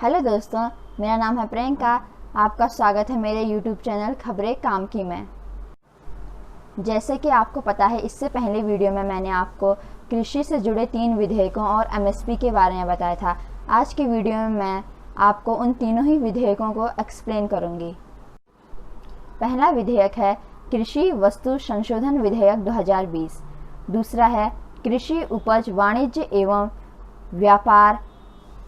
Hello दोस्तों, मेरा नाम है प्रियंका। आपका स्वागत है मेरे YouTube चैनल खबरें काम की में। जैसे कि आपको पता है, इससे पहले वीडियो में मैंने आपको कृषि से जुड़े 3 विधेयकों और MSP के बारे में बताया था। आज की वीडियो में मैं आपको उन तीनों ही विधेयकों को एक्सप्लेन करूंगी। पहला विधेयक है कृषि वस्तु संशोधन विधेयक 2020। दूसरा है कृषि उपज वाणिज्य एवं व्यापार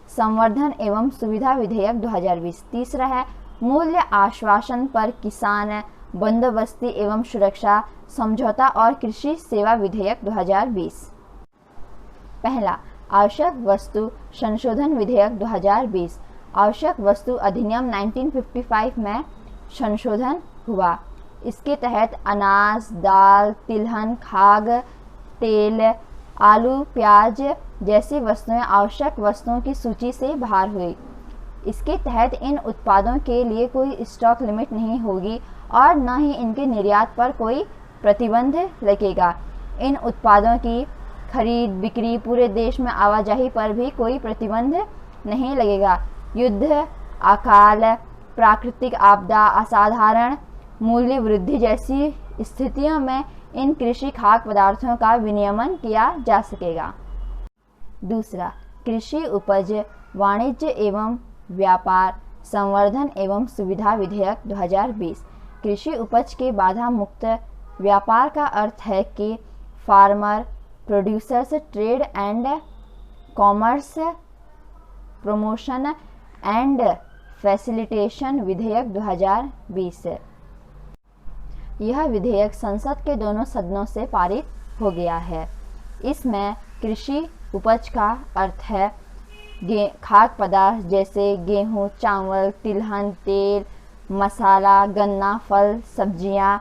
संवर्धन एवं सुविधा विधेयक 2020। तीसरा है मूल्य आश्वासन पर किसान बंदोबस्ती एवं सुरक्षा समझौता और कृषि सेवा विधेयक 2020। पहला, आवश्यक वस्तु संशोधन विधेयक 2020। आवश्यक वस्तु अधिनियम 1955 में संशोधन हुआ। इसके तहत अनाज, दाल, तिलहन, खाद्य तेल, आलू, प्याज जैसी वस्तुएं आवश्यक वस्तुओं की सूची से बाहर हुई। इसके तहत इन उत्पादों के लिए कोई स्टॉक लिमिट नहीं होगी और न ही इनके निर्यात पर कोई प्रतिबंध लगेगा। इन उत्पादों की खरीद बिक्री, पूरे देश में आवाजाही पर भी कोई प्रतिबंध नहीं लगेगा। युद्ध, अकाल, प्राकृतिक आपदा, असाधारण मूल्य वृद्धि जैसी स्थितियों में इन कृषि खाद्य पदार्थों का विनियमन किया जा सकेगा। दूसरा, कृषि उपज वाणिज्य एवं व्यापार संवर्धन एवं सुविधा विधेयक 2020। कृषि उपज के बाधा मुक्त व्यापार का अर्थ है कि farmer producers trade and commerce promotion and facilitation विधेयक 2020। यह विधेयक संसद के दोनों सदनों से पारित हो गया है। इसमें कृषि उपज का अर्थ है खाद्य पदार्थ जैसे गेहूं, चावल, तिलहन, तेल, मसाला, गन्ना, फल, सब्जियां,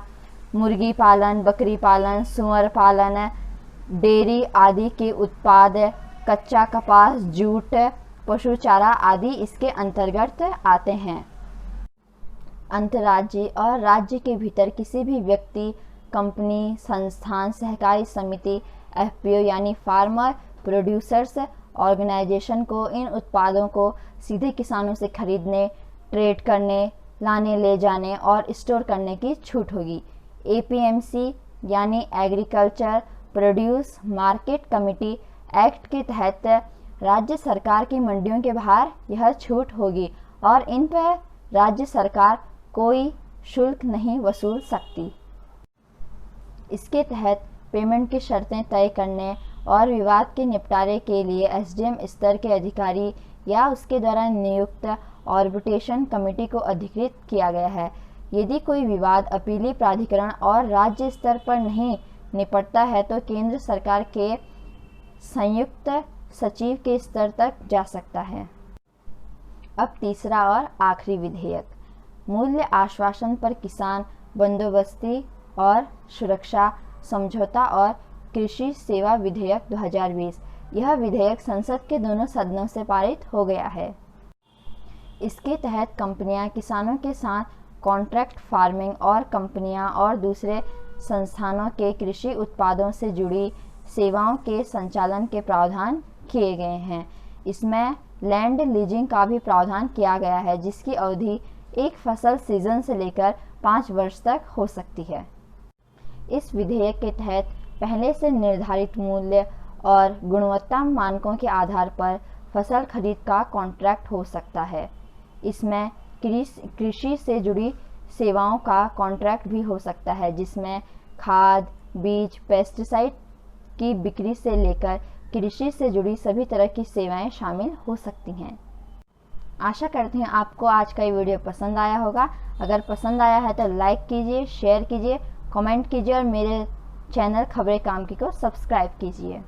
मुर्गी पालन, बकरी पालन, सुअर पालन, डेयरी आदि के उत्पाद, कच्चा कपास, जूट, पशु चारा आदि इसके अंतर्गत आते हैं। अंतर्राज्यीय और राज्य के भीतर किसी भी व्यक्ति, कंपनी, संस्थान, सहकारी समिति, FPO यानी फार्मर प्रोड्यूसर्स ऑर्गेनाइजेशन को इन उत्पादों को सीधे किसानों से खरीदने, ट्रेड करने, लाने ले जाने और स्टोर करने की छूट होगी। APMC यानी agriculture produce market committee act के तहत राज्य सरकार की मंडियों के बाहर यह छूट होगी और इन पर राज्य सरकार कोई शुल्क नहीं वसूल सकती। इसके तहत पेमेंट की शर्तें तय करने और विवाद के निपटारे के लिए SDM स्तर के अधिकारी या उसके द्वारा नियुक्त आर्बिट्रेशन कमेटी को अधिकृत किया गया है। यदि कोई विवाद अपीली प्राधिकरण और राज्य स्तर पर नहीं निपटता है तो केंद्र सरकार के संयुक्त सचिव के स्तर तक जा सकता है। अब तीसरा और आखिरी विधेयक, मूल्य आश्वासन पर किसान बंदोबस्ती और सुरक्षा समझौता और कृषि सेवा विधेयक 2020। यह विधेयक संसद के दोनों सदनों से पारित हो गया है। इसके तहत कंपनियां किसानों के साथ कॉन्ट्रैक्ट फार्मिंग और कंपनियां और दूसरे संस्थानों के कृषि उत्पादों से जुड़ी सेवाओं के संचालन के प्रावधान किए गए हैं। इसमें लैंड लीजिंग का भी प्रावधान किया गया है, जिसकी अवधि एक फसल सीजन से लेकर 5 वर्ष तक हो सकती है। इस विधेयक के तहत पहले से निर्धारित मूल्य और गुणवत्ता मानकों के आधार पर फसल खरीद का कॉन्ट्रैक्ट हो सकता है। इसमें कृषि से जुड़ी सेवाओं का कॉन्ट्रैक्ट भी हो सकता है, जिसमें खाद, बीज, पेस्टिसाइड की बिक्री से लेकर कृषि से जुड़ी सभी तरह की सेवाएं शामिल हो सकती हैं। आशा करती हूँ आपको आज का ये वीडियो पसंद आया होगा। अगर पसंद आया है तो लाइक कीजिए, शेयर कीजिए, कमेंट कीजिए और मेरे चैनल खबरें काम की को सब्सक्राइब कीजिए।